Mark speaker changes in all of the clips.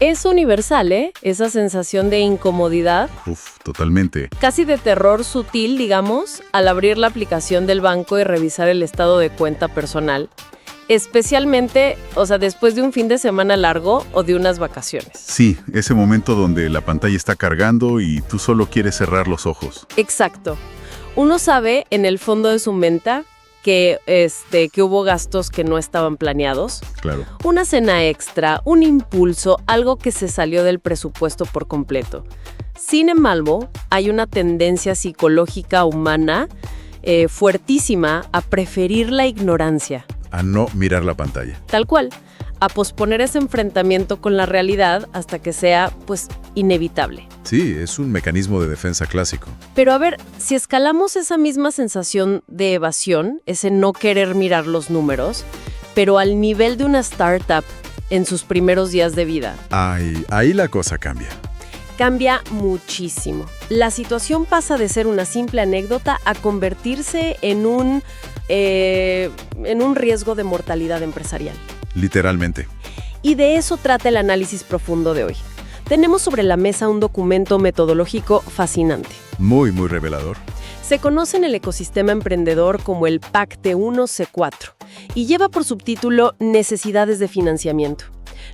Speaker 1: Es universal, ¿eh? Esa sensación de incomodidad,
Speaker 2: Uf, totalmente.
Speaker 1: casi de terror sutil, digamos, al abrir la aplicación del banco y revisar el estado de cuenta personal. Especialmente, después de un fin de semana largo o de unas vacaciones.
Speaker 2: Sí, ese momento donde la pantalla está cargando y tú solo quieres cerrar los ojos.
Speaker 1: Exacto. Uno sabe en el fondo de su mente que hubo gastos que no estaban planeados.
Speaker 2: Claro.
Speaker 1: Una cena extra, un impulso, algo que se salió del presupuesto por completo. Sin embargo, hay una tendencia psicológica humana fuertísima a preferir la ignorancia.
Speaker 2: A no mirar la pantalla.
Speaker 1: Tal cual, a posponer ese enfrentamiento con la realidad hasta que sea, inevitable.
Speaker 2: Sí, es un mecanismo de defensa clásico.
Speaker 1: Pero a ver, si escalamos esa misma sensación de evasión, ese no querer mirar los números, pero al nivel de una startup en sus primeros días de vida.
Speaker 2: Ahí la cosa cambia.
Speaker 1: Cambia muchísimo. La situación pasa de ser una simple anécdota a convertirse en un riesgo de mortalidad empresarial.
Speaker 2: Literalmente.
Speaker 1: Y de eso trata el análisis profundo de hoy. Tenemos sobre la mesa un documento metodológico fascinante.
Speaker 2: Muy, muy revelador.
Speaker 1: Se conoce en el ecosistema emprendedor como el PAC T1-C4 y lleva por subtítulo Necesidades de financiamiento.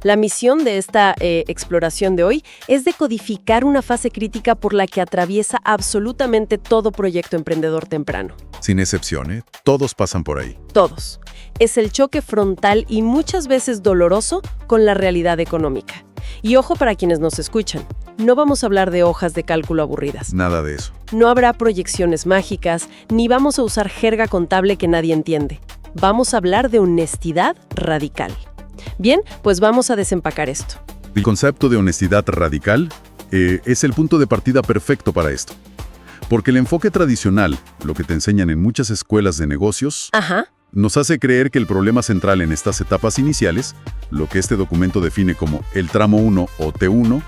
Speaker 1: La misión de esta exploración de hoy es decodificar una fase crítica por la que atraviesa absolutamente todo proyecto emprendedor temprano.
Speaker 2: Sin excepción, ¿eh? Todos pasan por ahí.
Speaker 1: Todos. Es el choque frontal y muchas veces doloroso con la realidad económica. Y ojo para quienes nos escuchan, no vamos a hablar de hojas de cálculo aburridas.
Speaker 2: Nada de eso.
Speaker 1: No habrá proyecciones mágicas, ni vamos a usar jerga contable que nadie entiende. Vamos a hablar de honestidad radical. Bien, pues vamos a desempacar esto.
Speaker 2: El concepto de honestidad radical es el punto de partida perfecto para esto. Porque el enfoque tradicional, lo que te enseñan en muchas escuelas de negocios, nos hace creer que el problema central en estas etapas iniciales, lo que este documento define como el tramo 1 o T1,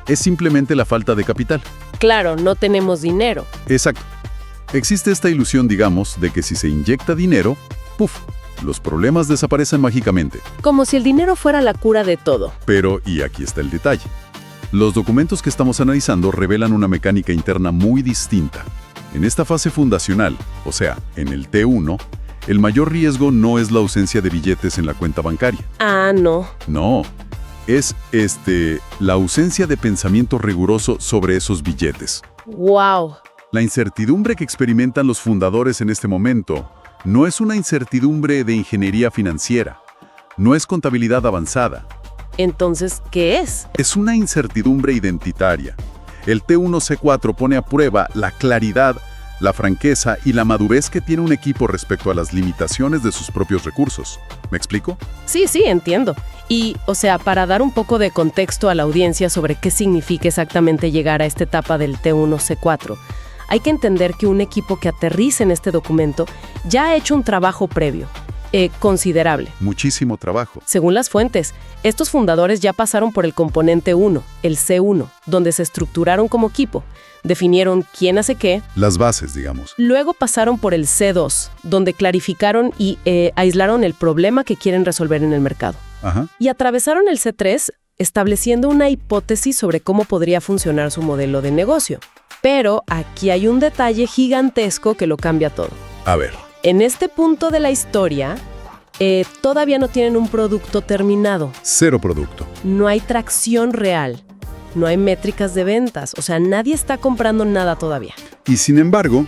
Speaker 2: es simplemente la falta de capital.
Speaker 1: Claro, no tenemos dinero.
Speaker 2: Exacto. Existe esta ilusión, digamos, de que si se inyecta dinero, ¡puf!, los problemas desaparecen mágicamente.
Speaker 1: Como si el dinero fuera la cura de todo.
Speaker 2: Pero, y aquí está el detalle, los documentos que estamos analizando revelan una mecánica interna muy distinta. En esta fase fundacional, o sea, en el T1, el mayor riesgo no es la ausencia de billetes en la cuenta bancaria.
Speaker 1: No.
Speaker 2: No, es la ausencia de pensamiento riguroso sobre esos billetes.
Speaker 1: ¡Wow!
Speaker 2: La incertidumbre que experimentan los fundadores en este momento no es una incertidumbre de ingeniería financiera, no es contabilidad avanzada.
Speaker 1: Entonces, ¿qué es?
Speaker 2: Es una incertidumbre identitaria. El T1-C4 pone a prueba la claridad, la franqueza y la madurez que tiene un equipo respecto a las limitaciones de sus propios recursos. ¿Me explico?
Speaker 1: Sí, entiendo. Y, para dar un poco de contexto a la audiencia sobre qué significa exactamente llegar a esta etapa del T1-C4, hay que entender que un equipo que aterriza en este documento ya ha hecho un trabajo previo, considerable.
Speaker 2: Muchísimo trabajo.
Speaker 1: Según las fuentes, estos fundadores ya pasaron por el componente 1, el C1, donde se estructuraron como equipo, definieron quién hace qué.
Speaker 2: Las bases, digamos.
Speaker 1: Luego pasaron por el C2, donde clarificaron y aislaron el problema que quieren resolver en el mercado. Y atravesaron el C3, estableciendo una hipótesis sobre cómo podría funcionar su modelo de negocio. Pero aquí hay un detalle gigantesco que lo cambia todo.
Speaker 2: A ver.
Speaker 1: En este punto de la historia, todavía no tienen un producto terminado.
Speaker 2: Cero producto.
Speaker 1: No hay tracción real. No hay métricas de ventas. Nadie está comprando nada todavía.
Speaker 2: Y sin embargo,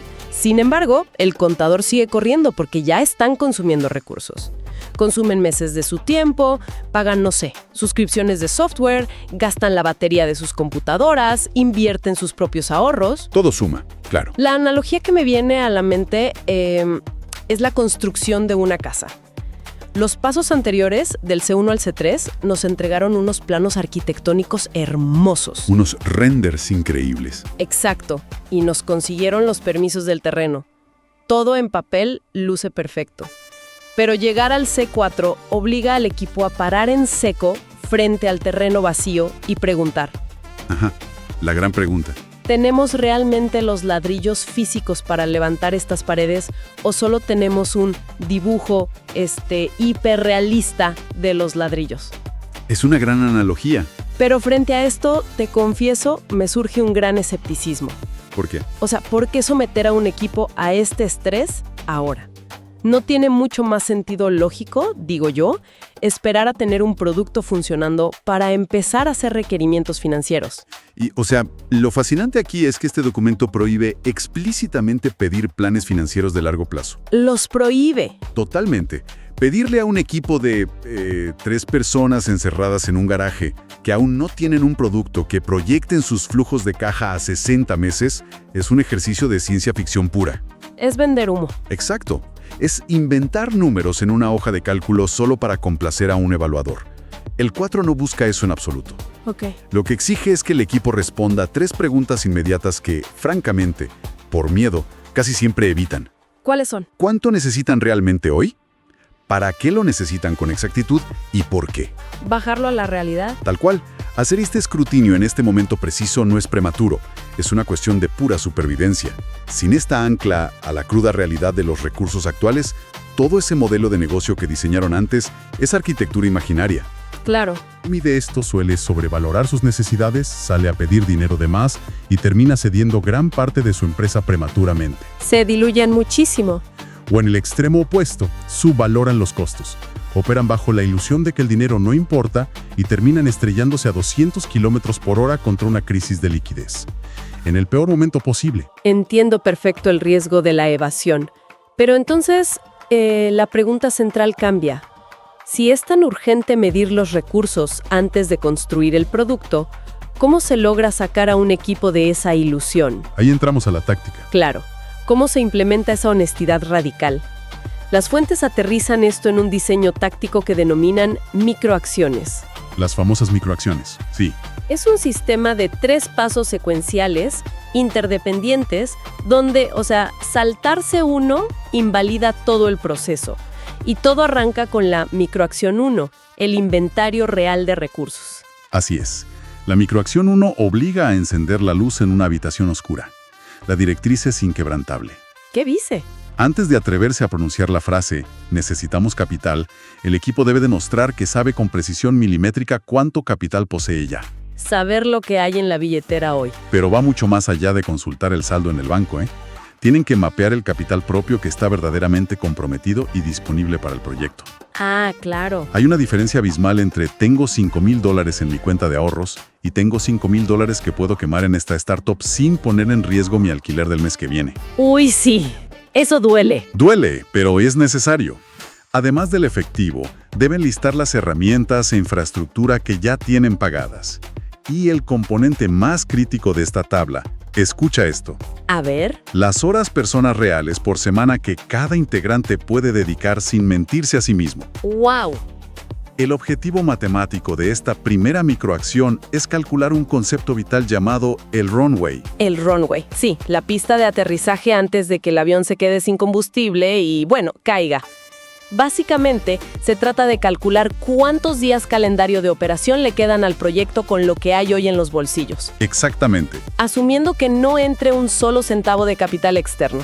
Speaker 1: el contador sigue corriendo porque ya están consumiendo recursos. Consumen meses de su tiempo, pagan, suscripciones de software, gastan la batería de sus computadoras, invierten sus propios ahorros.
Speaker 2: Todo suma, claro.
Speaker 1: La analogía que me viene a la mente es la construcción de una casa. Los pasos anteriores, del C1 al C3, nos entregaron unos planos arquitectónicos hermosos.
Speaker 2: Unos renders increíbles.
Speaker 1: Exacto, y nos consiguieron los permisos del terreno. Todo en papel luce perfecto. Pero llegar al C4 obliga al equipo a parar en seco frente al terreno vacío y preguntar.
Speaker 2: La gran pregunta.
Speaker 1: ¿Tenemos realmente los ladrillos físicos para levantar estas paredes o solo tenemos un dibujo hiperrealista de los ladrillos?
Speaker 2: Es una gran analogía.
Speaker 1: Pero frente a esto, te confieso, me surge un gran escepticismo.
Speaker 2: ¿Por qué?
Speaker 1: O sea, ¿por qué someter a un equipo a este estrés ahora? ¿No tiene mucho más sentido lógico, digo yo, esperar a tener un producto funcionando para empezar a hacer requerimientos financieros?
Speaker 2: Y, o sea, lo fascinante aquí es que este documento prohíbe explícitamente pedir planes financieros de largo plazo.
Speaker 1: Los prohíbe.
Speaker 2: Totalmente. Pedirle a un equipo de 3 personas encerradas en un garaje que aún no tienen un producto que proyecten sus flujos de caja a 60 meses es un ejercicio de ciencia ficción pura.
Speaker 1: Es vender humo.
Speaker 2: Exacto. Es inventar números en una hoja de cálculo solo para complacer a un evaluador. El 4 no busca eso en absoluto.
Speaker 1: Ok.
Speaker 2: Lo que exige es que el equipo responda a 3 preguntas inmediatas que, francamente, por miedo, casi siempre evitan.
Speaker 1: ¿Cuáles son?
Speaker 2: ¿Cuánto necesitan realmente hoy? ¿Para qué lo necesitan con exactitud y por qué?
Speaker 1: ¿Bajarlo a la realidad?
Speaker 2: Tal cual, hacer este escrutinio en este momento preciso no es prematuro, es una cuestión de pura supervivencia. Sin esta ancla a la cruda realidad de los recursos actuales, todo ese modelo de negocio que diseñaron antes es arquitectura imaginaria.
Speaker 1: Claro.
Speaker 3: De esto suele sobrevalorar sus necesidades, sale a pedir dinero de más y termina cediendo gran parte de su empresa prematuramente.
Speaker 1: Se diluyen muchísimo.
Speaker 3: O en el extremo opuesto, subvaloran los costos. Operan bajo la ilusión de que el dinero no importa y terminan estrellándose a 200 kilómetros por hora contra una crisis de liquidez. En el peor momento posible.
Speaker 1: Entiendo perfecto el riesgo de la evasión. Pero entonces, la pregunta central cambia. Si es tan urgente medir los recursos antes de construir el producto, ¿cómo se logra sacar a un equipo de esa ilusión?
Speaker 3: Ahí entramos a la táctica.
Speaker 1: Claro. ¿Cómo se implementa esa honestidad radical? Las fuentes aterrizan esto en un diseño táctico que denominan microacciones.
Speaker 3: Las famosas microacciones, sí.
Speaker 1: Es un sistema de 3 pasos secuenciales, interdependientes, donde, saltarse uno invalida todo el proceso. Y todo arranca con la microacción 1, el inventario real de recursos.
Speaker 3: Así es. La microacción 1 obliga a encender la luz en una habitación oscura. La directriz es inquebrantable.
Speaker 1: ¿Qué dice?
Speaker 3: Antes de atreverse a pronunciar la frase «necesitamos capital», el equipo debe demostrar que sabe con precisión milimétrica cuánto capital posee ya.
Speaker 1: Saber lo que hay en la billetera hoy.
Speaker 3: Pero va mucho más allá de consultar el saldo en el banco, ¿eh? Tienen que mapear el capital propio que está verdaderamente comprometido y disponible para el proyecto.
Speaker 1: Ah, claro.
Speaker 3: Hay una diferencia abismal entre tengo $5,000 en mi cuenta de ahorros y tengo $5,000 que puedo quemar en esta startup sin poner en riesgo mi alquiler del mes que viene.
Speaker 1: Uy, sí. Eso duele.
Speaker 3: Duele, pero es necesario. Además del efectivo, deben listar las herramientas e infraestructura que ya tienen pagadas. Y el componente más crítico de esta tabla, escucha esto.
Speaker 1: A ver.
Speaker 3: Las horas personas reales por semana que cada integrante puede dedicar sin mentirse a sí mismo.
Speaker 1: ¡Wow!
Speaker 3: El objetivo matemático de esta primera microacción es calcular un concepto vital llamado el runway.
Speaker 1: El runway, sí, la pista de aterrizaje antes de que el avión se quede sin combustible y, caiga. Básicamente, se trata de calcular cuántos días calendario de operación le quedan al proyecto con lo que hay hoy en los bolsillos.
Speaker 3: Exactamente.
Speaker 1: Asumiendo que no entre un solo centavo de capital externo.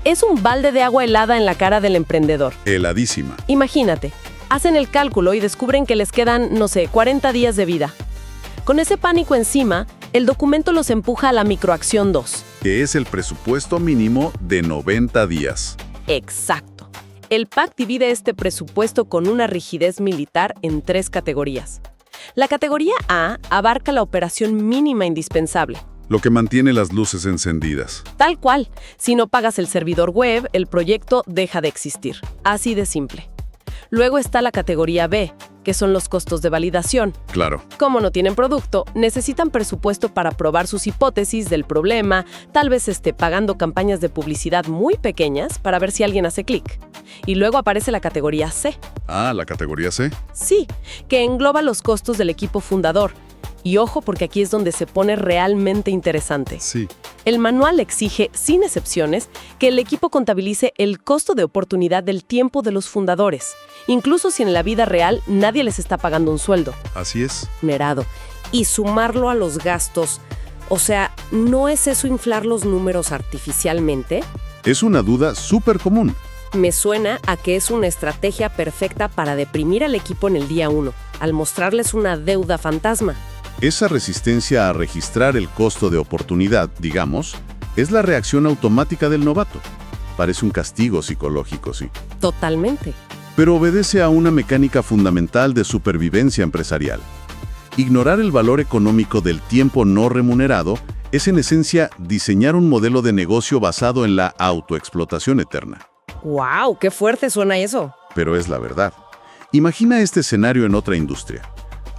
Speaker 1: Es un balde de agua helada en la cara del emprendedor.
Speaker 3: Heladísima.
Speaker 1: Imagínate, hacen el cálculo y descubren que les quedan, 40 días de vida. Con ese pánico encima, el documento los empuja a la microacción 2.
Speaker 3: Que es el presupuesto mínimo de 90 días.
Speaker 1: Exacto. El PAC divide este presupuesto con una rigidez militar en 3 categorías. La categoría A abarca la operación mínima indispensable.
Speaker 3: Lo que mantiene las luces encendidas.
Speaker 1: Tal cual. Si no pagas el servidor web, el proyecto deja de existir. Así de simple. Luego está la categoría B, que son los costos de validación.
Speaker 3: Claro.
Speaker 1: Como no tienen producto, necesitan presupuesto para probar sus hipótesis del problema, tal vez pagando campañas de publicidad muy pequeñas para ver si alguien hace clic. Y luego aparece la categoría C.
Speaker 3: Ah, ¿la categoría C?
Speaker 1: Sí, que engloba los costos del equipo fundador. Y ojo, porque aquí es donde se pone realmente interesante.
Speaker 3: Sí.
Speaker 1: El manual exige, sin excepciones, que el equipo contabilice el costo de oportunidad del tiempo de los fundadores, incluso si en la vida real nadie les está pagando un sueldo.
Speaker 3: Así es.
Speaker 1: Merado. Y sumarlo a los gastos. O sea, ¿no es eso inflar los números artificialmente?
Speaker 3: Es una duda súper común.
Speaker 1: Me suena a que es una estrategia perfecta para deprimir al equipo en el día 1. al mostrarles una deuda fantasma.
Speaker 3: Esa resistencia a registrar el costo de oportunidad, digamos, es la reacción automática del novato. Parece un castigo psicológico, sí.
Speaker 1: Totalmente.
Speaker 3: Pero obedece a una mecánica fundamental de supervivencia empresarial. Ignorar el valor económico del tiempo no remunerado es en esencia diseñar un modelo de negocio basado en la autoexplotación eterna.
Speaker 1: ¡Wow! ¡Qué fuerte suena eso!
Speaker 3: Pero es la verdad. Imagina este escenario en otra industria.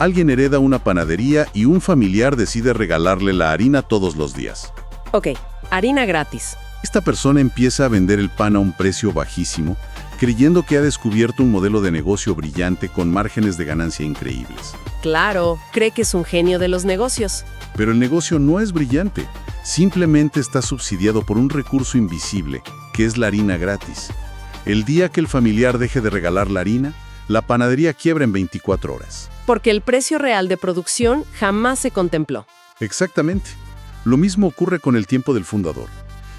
Speaker 3: Alguien hereda una panadería y un familiar decide regalarle la harina todos los días.
Speaker 1: Ok, harina gratis.
Speaker 3: Esta persona empieza a vender el pan a un precio bajísimo, creyendo que ha descubierto un modelo de negocio brillante con márgenes de ganancia increíbles.
Speaker 1: Claro, cree que es un genio de los negocios.
Speaker 3: Pero el negocio no es brillante, simplemente está subsidiado por un recurso invisible, que es la harina gratis. El día que el familiar deje de regalar la harina, la panadería quiebra en 24 horas.
Speaker 1: Porque el precio real de producción jamás se contempló.
Speaker 3: Exactamente. Lo mismo ocurre con el tiempo del fundador.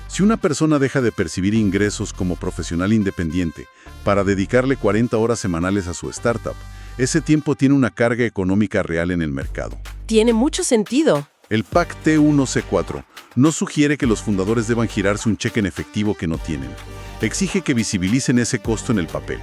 Speaker 3: Si una persona deja de percibir ingresos como profesional independiente para dedicarle 40 horas semanales a su startup, ese tiempo tiene una carga económica real en el mercado.
Speaker 1: Tiene mucho sentido.
Speaker 3: El PAC T1C4 no sugiere que los fundadores deban girarse un cheque en efectivo que no tienen. Exige que visibilicen ese costo en el papel.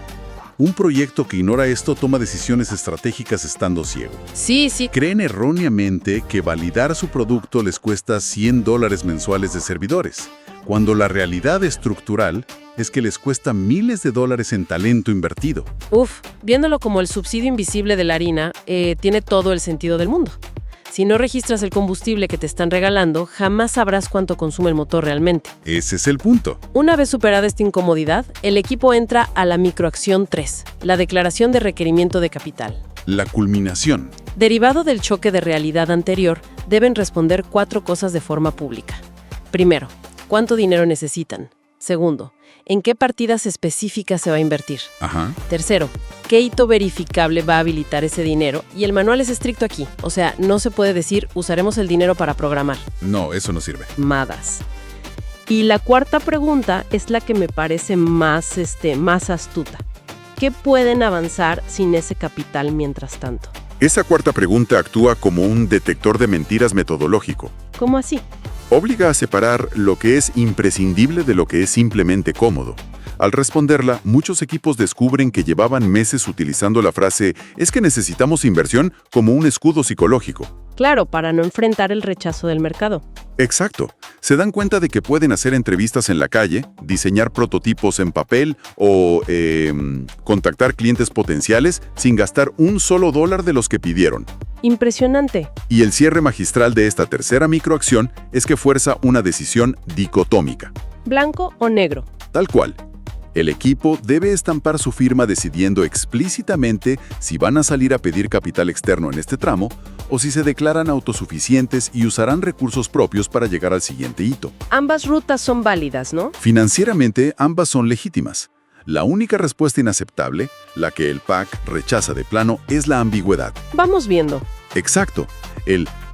Speaker 3: Un proyecto que ignora esto toma decisiones estratégicas estando ciego.
Speaker 1: Sí.
Speaker 3: Creen erróneamente que validar su producto les cuesta $100 mensuales de servidores, cuando la realidad estructural es que les cuesta miles de dólares en talento invertido.
Speaker 1: Viéndolo como el subsidio invisible de la harina, tiene todo el sentido del mundo. Si no registras el combustible que te están regalando, jamás sabrás cuánto consume el motor realmente.
Speaker 3: Ese es el punto.
Speaker 1: Una vez superada esta incomodidad, el equipo entra a la microacción 3, la declaración de requerimiento de capital.
Speaker 3: La culminación.
Speaker 1: Derivado del choque de realidad anterior, deben responder 4 cosas de forma pública. Primero, ¿cuánto dinero necesitan? Segundo, ¿en qué partidas específicas se va a invertir? Tercero, ¿qué hito verificable va a habilitar ese dinero? Y el manual es estricto aquí, o sea, no se puede decir usaremos el dinero para programar.
Speaker 3: No, eso no sirve.
Speaker 1: Madas. Y la cuarta pregunta es la que me parece más astuta. ¿Qué pueden avanzar sin ese capital mientras tanto?
Speaker 4: Esa cuarta pregunta actúa como un detector de mentiras metodológico.
Speaker 1: ¿Cómo así?
Speaker 4: Obliga a separar lo que es imprescindible de lo que es simplemente cómodo. Al responderla, muchos equipos descubren que llevaban meses utilizando la frase «es que necesitamos inversión» como un escudo psicológico.
Speaker 1: Claro, para no enfrentar el rechazo del mercado.
Speaker 4: Exacto. Se dan cuenta de que pueden hacer entrevistas en la calle, diseñar prototipos en papel o contactar clientes potenciales sin gastar un solo dólar de los que pidieron.
Speaker 1: Impresionante.
Speaker 4: Y el cierre magistral de esta tercera microacción es que fuerza una decisión dicotómica.
Speaker 1: ¿Blanco o negro?
Speaker 4: Tal cual. El equipo debe estampar su firma decidiendo explícitamente si van a salir a pedir capital externo en este tramo o si se declaran autosuficientes y usarán recursos propios para llegar al siguiente hito.
Speaker 1: Ambas rutas son válidas, ¿no?
Speaker 4: Financieramente, ambas son legítimas. La única respuesta inaceptable, la que el PAC rechaza de plano, es la ambigüedad.
Speaker 1: Vamos viendo.
Speaker 4: Exacto.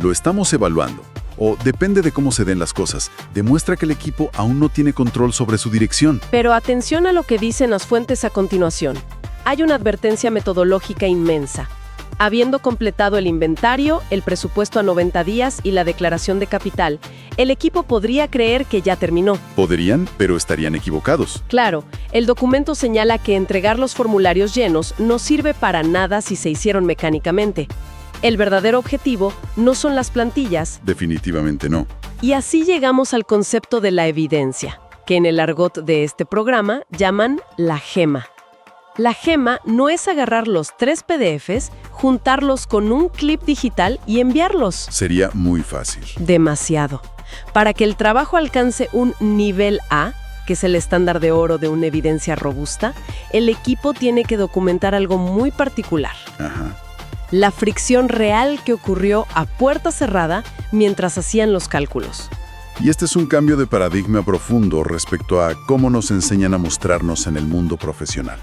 Speaker 4: Lo estamos evaluando. O depende de cómo se den las cosas, demuestra que el equipo aún no tiene control sobre su dirección.
Speaker 1: Pero atención a lo que dicen las fuentes a continuación. Hay una advertencia metodológica inmensa. Habiendo completado el inventario, el presupuesto a 90 días y la declaración de capital, el equipo podría creer que ya terminó.
Speaker 4: Podrían, pero estarían equivocados.
Speaker 1: Claro, el documento señala que entregar los formularios llenos no sirve para nada si se hicieron mecánicamente. El verdadero objetivo no son las plantillas.
Speaker 4: Definitivamente no.
Speaker 1: Y así llegamos al concepto de la evidencia, que en el argot de este programa llaman la gema. La gema no es agarrar los 3 PDFs, juntarlos con un clip digital y enviarlos.
Speaker 4: Sería muy fácil.
Speaker 1: Demasiado. Para que el trabajo alcance un nivel A, que es el estándar de oro de una evidencia robusta, el equipo tiene que documentar algo muy particular. La fricción real que ocurrió a puerta cerrada mientras hacían los cálculos.
Speaker 3: Y este es un cambio de paradigma profundo respecto a cómo nos enseñan a mostrarnos en el mundo profesional.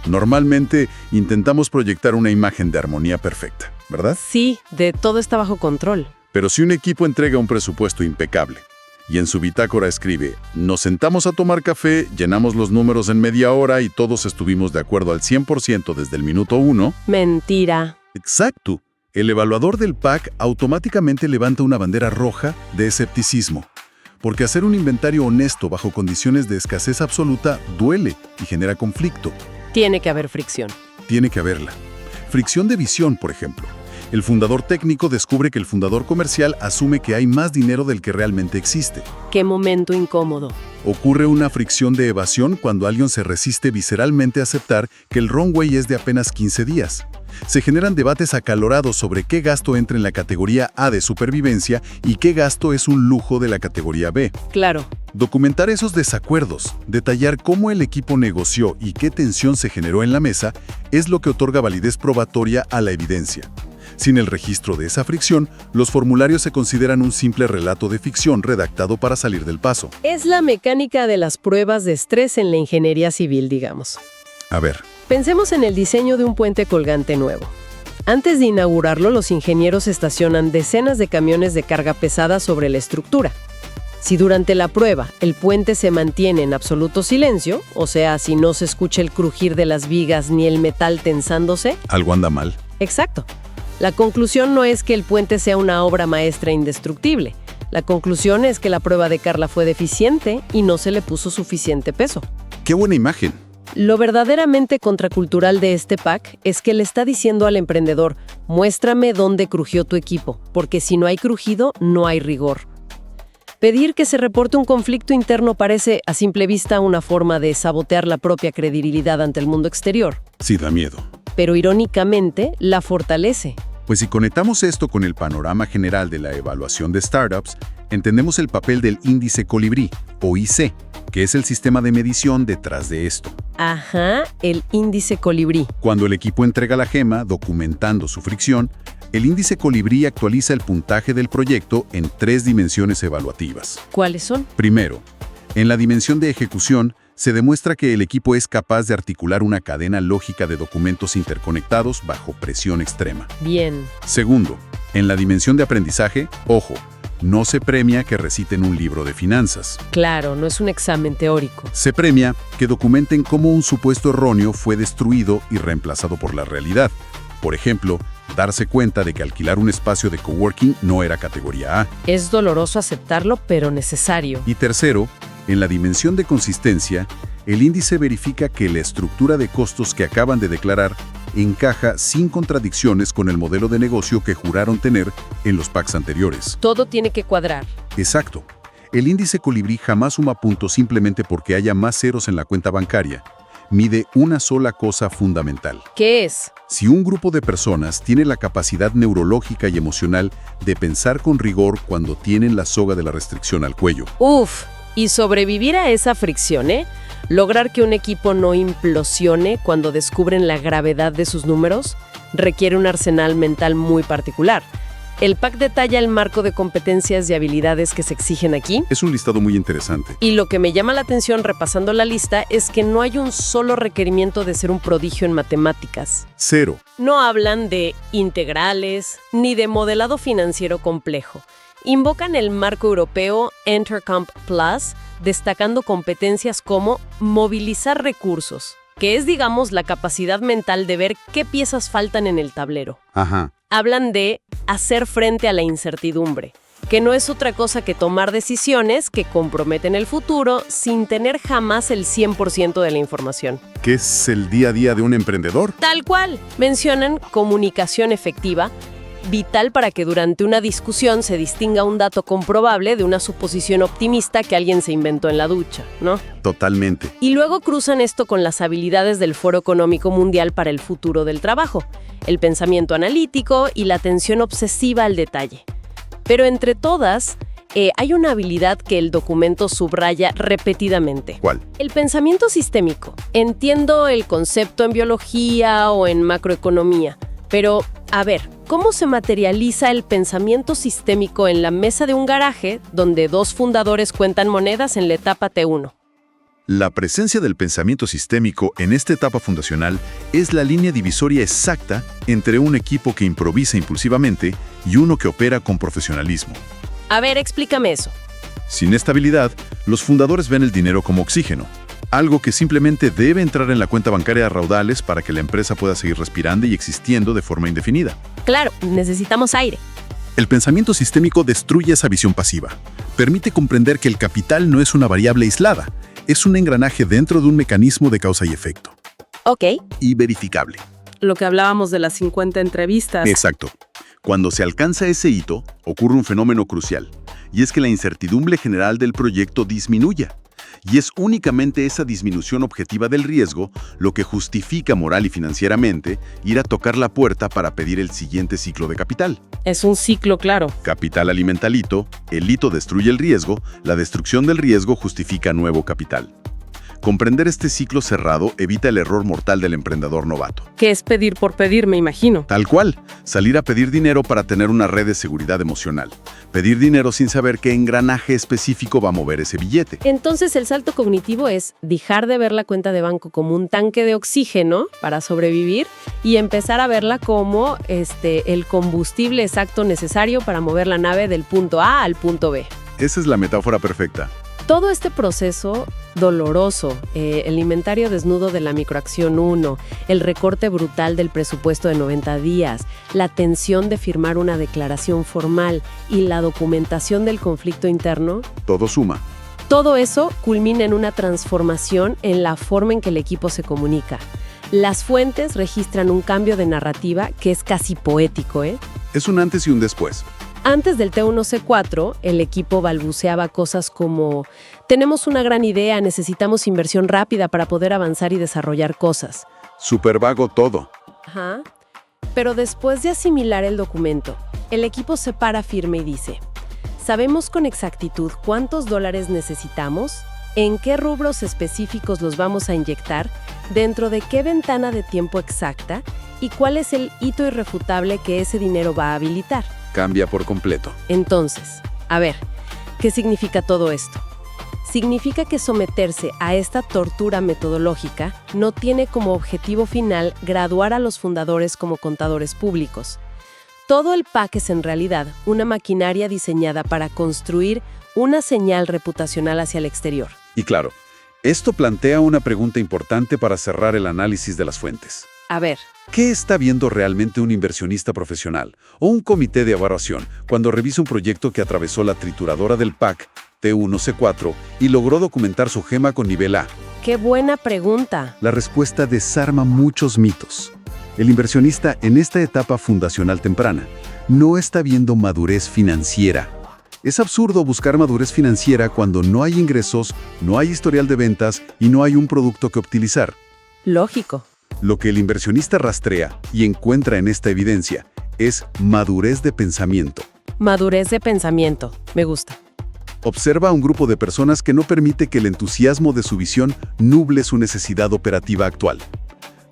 Speaker 3: Normalmente intentamos proyectar una imagen de armonía perfecta, ¿verdad?
Speaker 1: Sí, de todo está bajo control.
Speaker 3: Pero si un equipo entrega un presupuesto impecable y en su bitácora escribe, nos sentamos a tomar café, llenamos los números en media hora y todos estuvimos de acuerdo al 100% desde el minuto 1.
Speaker 1: Mentira.
Speaker 2: Exacto. El evaluador del PAC automáticamente levanta una bandera roja de escepticismo, porque hacer un inventario honesto bajo condiciones de escasez absoluta duele y genera conflicto.
Speaker 1: Tiene que haber fricción.
Speaker 2: Tiene que haberla. Fricción de visión, por ejemplo. El fundador técnico descubre que el fundador comercial asume que hay más dinero del que realmente existe.
Speaker 1: ¡Qué momento incómodo!
Speaker 2: Ocurre una fricción de evasión cuando alguien se resiste visceralmente a aceptar que el runway es de apenas 15 días. Se generan debates acalorados sobre qué gasto entra en la categoría A de supervivencia y qué gasto es un lujo de la categoría B.
Speaker 1: Claro.
Speaker 2: Documentar esos desacuerdos, detallar cómo el equipo negoció y qué tensión se generó en la mesa, es lo que otorga validez probatoria a la evidencia. Sin el registro de esa fricción, los formularios se consideran un simple relato de ficción redactado para salir del paso.
Speaker 1: Es la mecánica de las pruebas de estrés en la ingeniería civil, digamos.
Speaker 2: A ver.
Speaker 1: Pensemos en el diseño de un puente colgante nuevo. Antes de inaugurarlo, los ingenieros estacionan decenas de camiones de carga pesada sobre la estructura. Si durante la prueba el puente se mantiene en absoluto silencio, o sea, si no se escucha el crujir de las vigas ni el metal tensándose...
Speaker 2: Algo anda mal.
Speaker 1: Exacto. La conclusión no es que el puente sea una obra maestra indestructible. La conclusión es que la prueba de Carla fue deficiente y no se le puso suficiente peso.
Speaker 2: ¡Qué buena imagen!
Speaker 1: Lo verdaderamente contracultural de este PAC es que le está diciendo al emprendedor, muéstrame dónde crujió tu equipo, porque si no hay crujido, no hay rigor. Pedir que se reporte un conflicto interno parece, a simple vista, una forma de sabotear la propia credibilidad ante el mundo exterior.
Speaker 2: Sí, da miedo.
Speaker 1: Pero irónicamente, la fortalece.
Speaker 2: Pues si conectamos esto con el panorama general de la evaluación de startups, entendemos el papel del índice Colibrí, o IC, que es el sistema de medición detrás de esto.
Speaker 1: Ajá, el índice Colibrí.
Speaker 2: Cuando el equipo entrega la gema, documentando su fricción, el índice Colibrí actualiza el puntaje del proyecto en 3 dimensiones evaluativas.
Speaker 1: ¿Cuáles son?
Speaker 2: Primero, en la dimensión de ejecución, se demuestra que el equipo es capaz de articular una cadena lógica de documentos interconectados bajo presión extrema.
Speaker 1: Bien.
Speaker 2: Segundo, en la dimensión de aprendizaje, ojo, no se premia que reciten un libro de finanzas.
Speaker 1: Claro, no es un examen teórico.
Speaker 2: Se premia que documenten cómo un supuesto erróneo fue destruido y reemplazado por la realidad. Por ejemplo, darse cuenta de que alquilar un espacio de coworking no era categoría A.
Speaker 1: Es doloroso aceptarlo, pero necesario.
Speaker 2: Y tercero, en la dimensión de consistencia, el índice verifica que la estructura de costos que acaban de declarar encaja sin contradicciones con el modelo de negocio que juraron tener en los PACs anteriores.
Speaker 1: Todo tiene que cuadrar.
Speaker 2: Exacto. El índice Colibrí jamás suma puntos simplemente porque haya más ceros en la cuenta bancaria. Mide una sola cosa fundamental.
Speaker 1: ¿Qué es?
Speaker 2: Si un grupo de personas tiene la capacidad neurológica y emocional de pensar con rigor cuando tienen la soga de la restricción al cuello.
Speaker 1: Uf, y sobrevivir a esa fricción, lograr que un equipo no implosione cuando descubren la gravedad de sus números, requiere un arsenal mental muy particular. El PAC detalla el marco de competencias y habilidades que se exigen aquí.
Speaker 2: Es un listado muy interesante.
Speaker 1: Y lo que me llama la atención repasando la lista es que no hay un solo requerimiento de ser un prodigio en matemáticas.
Speaker 2: 0.
Speaker 1: No hablan de integrales ni de modelado financiero complejo. Invocan el marco europeo Intercomp Plus, destacando competencias como movilizar recursos, que es, digamos, la capacidad mental de ver qué piezas faltan en el tablero.
Speaker 2: Ajá.
Speaker 1: Hablan de hacer frente a la incertidumbre, que no es otra cosa que tomar decisiones que comprometen el futuro sin tener jamás el 100% de la información.
Speaker 2: ¿Qué es el día a día de un emprendedor?
Speaker 1: Tal cual. Mencionan comunicación efectiva, vital para que durante una discusión se distinga un dato comprobable de una suposición optimista que alguien se inventó en la ducha, ¿no?
Speaker 2: Totalmente.
Speaker 1: Y luego cruzan esto con las habilidades del Foro Económico Mundial para el futuro del trabajo, el pensamiento analítico y la atención obsesiva al detalle. Pero entre todas, hay una habilidad que el documento subraya repetidamente.
Speaker 2: ¿Cuál?
Speaker 1: El pensamiento sistémico. Entiendo el concepto en biología o en macroeconomía, pero, a ver, ¿cómo se materializa el pensamiento sistémico en la mesa de un garaje donde 2 fundadores cuentan monedas en la etapa T1?
Speaker 2: La presencia del pensamiento sistémico en esta etapa fundacional es la línea divisoria exacta entre un equipo que improvisa impulsivamente y uno que opera con profesionalismo.
Speaker 1: A ver, explícame eso.
Speaker 2: Sin estabilidad, los fundadores ven el dinero como oxígeno. Algo que simplemente debe entrar en la cuenta bancaria de raudales para que la empresa pueda seguir respirando y existiendo de forma indefinida.
Speaker 1: Claro, necesitamos aire.
Speaker 3: El pensamiento sistémico destruye esa visión pasiva. Permite comprender que el capital no es una variable aislada, es un engranaje dentro de un mecanismo de causa y efecto.
Speaker 1: Ok.
Speaker 2: Y verificable.
Speaker 5: Lo que hablábamos de las 50 entrevistas.
Speaker 2: Exacto. Cuando se alcanza ese hito, ocurre un fenómeno crucial, y es que la incertidumbre general del proyecto disminuya. Y es únicamente esa disminución objetiva del riesgo lo que justifica moral y financieramente ir a tocar la puerta para pedir el siguiente ciclo de capital.
Speaker 5: Es un ciclo claro.
Speaker 2: Capital alimenta al hito, el hito destruye el riesgo, la destrucción del riesgo justifica nuevo capital. Comprender este ciclo cerrado evita el error mortal del emprendedor novato.
Speaker 5: Que es pedir por pedir, me imagino.
Speaker 2: Tal cual, salir a pedir dinero para tener una red de seguridad emocional. Pedir dinero sin saber qué engranaje específico va a mover ese billete.
Speaker 1: Entonces el salto cognitivo es dejar de ver la cuenta de banco como un tanque de oxígeno para sobrevivir y empezar a verla como el combustible exacto necesario para mover la nave del punto A al punto B.
Speaker 2: Esa es la metáfora perfecta.
Speaker 1: Todo este proceso doloroso, el inventario desnudo de la microacción 1, el recorte brutal del presupuesto de 90 días, la tensión de firmar una declaración formal y la documentación del conflicto interno,
Speaker 2: Todo suma.
Speaker 1: todo eso culmina en una transformación en la forma en que el equipo se comunica. Las fuentes registran un cambio de narrativa que es casi poético,
Speaker 2: Es un antes y un después.
Speaker 1: Antes del T1C4, el equipo balbuceaba cosas como: tenemos una gran idea, necesitamos inversión rápida para poder avanzar y desarrollar cosas.
Speaker 2: Súper vago todo.
Speaker 1: Ajá. Pero después de asimilar el documento, el equipo se para firme y dice: ¿sabemos con exactitud cuántos dólares necesitamos? ¿En qué rubros específicos los vamos a inyectar? ¿Dentro de qué ventana de tiempo exacta? ¿Y cuál es el hito irrefutable que ese dinero va a habilitar?
Speaker 2: Cambia por completo.
Speaker 1: Entonces, a ver, ¿qué significa todo esto? Significa que someterse a esta tortura metodológica no tiene como objetivo final graduar a los fundadores como contadores públicos. Todo el PAC es en realidad una maquinaria diseñada para construir una señal reputacional hacia el exterior.
Speaker 2: Y claro, esto plantea una pregunta importante para cerrar el análisis de las fuentes.
Speaker 1: A ver,
Speaker 2: ¿qué está viendo realmente un inversionista profesional o un comité de evaluación cuando revisa un proyecto que atravesó la trituradora del PAC, T1C4, y logró documentar su gema con nivel A?
Speaker 1: qué buena pregunta.
Speaker 3: La respuesta desarma muchos mitos. El inversionista en esta etapa fundacional temprana no está viendo madurez financiera. Es absurdo buscar madurez financiera cuando no hay ingresos, no hay historial de ventas y no hay un producto que optimizar.
Speaker 1: Lógico.
Speaker 3: Lo que el inversionista rastrea y encuentra en esta evidencia es madurez de pensamiento.
Speaker 1: Madurez de pensamiento. Me gusta.
Speaker 3: Observa a un grupo de personas que no permite que el entusiasmo de su visión nuble su necesidad operativa actual.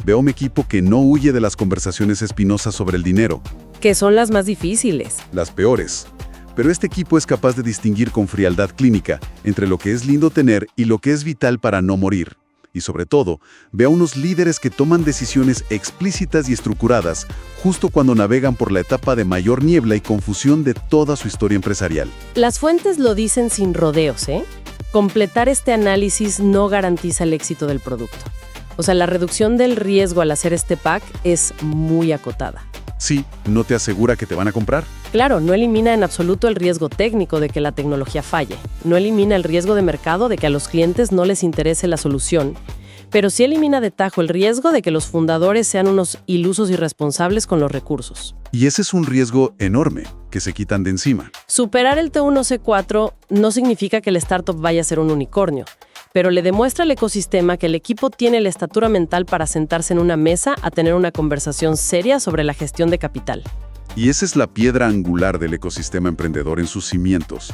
Speaker 3: Ve a un equipo que no huye de las conversaciones espinosas sobre el dinero,
Speaker 1: Que son las más difíciles.
Speaker 3: las peores. Pero este equipo es capaz de distinguir con frialdad clínica entre lo que es lindo tener y lo que es vital para no morir. Y sobre todo, ve a unos líderes que toman decisiones explícitas y estructuradas justo cuando navegan por la etapa de mayor niebla y confusión de toda su historia empresarial.
Speaker 1: Las fuentes lo dicen sin rodeos, ¿eh? Completar este análisis no garantiza el éxito del producto. O sea, la reducción del riesgo al hacer este pack es muy acotada.
Speaker 3: Sí, no te asegura que te van a comprar.
Speaker 1: Claro, no elimina en absoluto el riesgo técnico de que la tecnología falle. No elimina el riesgo de mercado de que a los clientes no les interese la solución. Pero sí elimina de tajo el riesgo de que los fundadores sean unos ilusos irresponsables con los recursos.
Speaker 3: Y ese es un riesgo enorme que se quitan de encima.
Speaker 1: Superar el T1C4 no significa que el startup vaya a ser un unicornio, pero le demuestra al ecosistema que el equipo tiene la estatura mental para sentarse en una mesa a tener una conversación seria sobre la gestión de capital.
Speaker 3: Y esa es la piedra angular del ecosistema emprendedor en sus cimientos.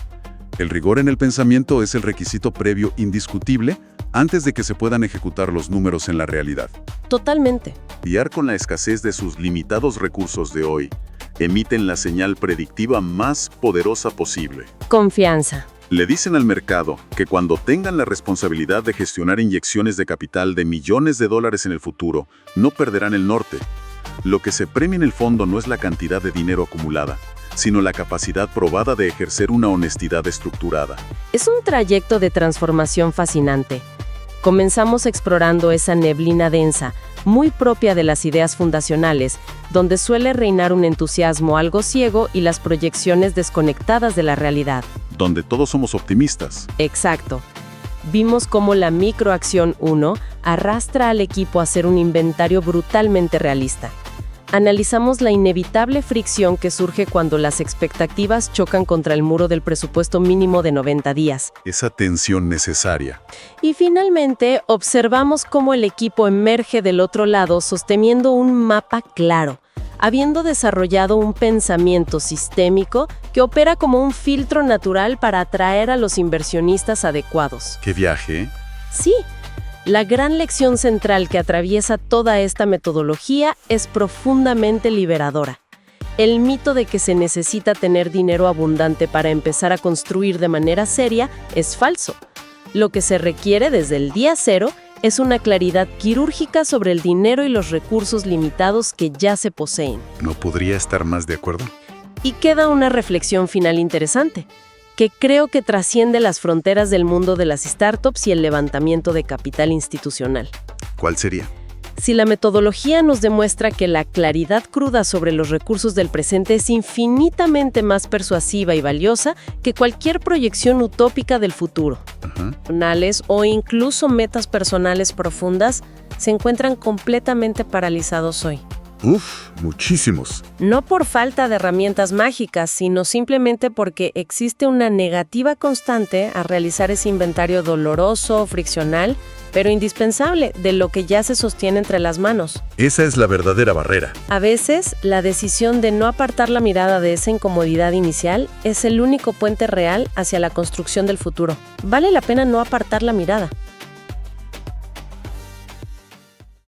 Speaker 3: El rigor en el pensamiento es el requisito previo indiscutible antes de que se puedan ejecutar los números en la realidad.
Speaker 1: Totalmente.
Speaker 2: Lidiar con la escasez de sus limitados recursos de hoy, emiten la señal predictiva más poderosa posible.
Speaker 1: Confianza.
Speaker 2: Le dicen al mercado que cuando tengan la responsabilidad de gestionar inyecciones de capital de millones de dólares en el futuro, no perderán el norte. Lo que se premia en el fondo no es la cantidad de dinero acumulada, sino la capacidad probada de ejercer una honestidad estructurada.
Speaker 1: Es un trayecto de transformación fascinante. Comenzamos explorando esa neblina densa, muy propia de las ideas fundacionales, donde suele reinar un entusiasmo algo ciego y las proyecciones desconectadas de la realidad.
Speaker 2: Donde todos somos optimistas.
Speaker 1: Exacto. Vimos cómo la microacción 1 arrastra al equipo a hacer un inventario brutalmente realista. Analizamos la inevitable fricción que surge cuando las expectativas chocan contra el muro del presupuesto mínimo de 90 días.
Speaker 2: Esa tensión necesaria.
Speaker 1: Y finalmente, observamos cómo el equipo emerge del otro lado sosteniendo un mapa claro, habiendo desarrollado un pensamiento sistémico que opera como un filtro natural para atraer a los inversionistas adecuados.
Speaker 2: ¿Qué viaje?
Speaker 1: Sí. La gran lección central que atraviesa toda esta metodología es profundamente liberadora. El mito de que se necesita tener dinero abundante para empezar a construir de manera seria es falso. Lo que se requiere desde el día cero es una claridad quirúrgica sobre el dinero y los recursos limitados que ya se poseen.
Speaker 2: No podría estar más de acuerdo.
Speaker 1: Y queda una reflexión final interesante, que creo que trasciende las fronteras del mundo de las startups y el levantamiento de capital institucional.
Speaker 2: ¿Cuál sería?
Speaker 1: Si la metodología nos demuestra que la claridad cruda sobre los recursos del presente es infinitamente más persuasiva y valiosa que cualquier proyección utópica del futuro, o incluso metas personales profundas se encuentran completamente paralizados hoy.
Speaker 2: Uf, muchísimos.
Speaker 1: No por falta de herramientas mágicas, sino simplemente porque existe una negativa constante a realizar ese inventario doloroso, friccional, pero indispensable de lo que ya se sostiene entre las manos.
Speaker 2: Esa es la verdadera barrera.
Speaker 1: A veces, la decisión de no apartar la mirada de esa incomodidad inicial es el único puente real hacia la construcción del futuro. Vale la pena no apartar la mirada.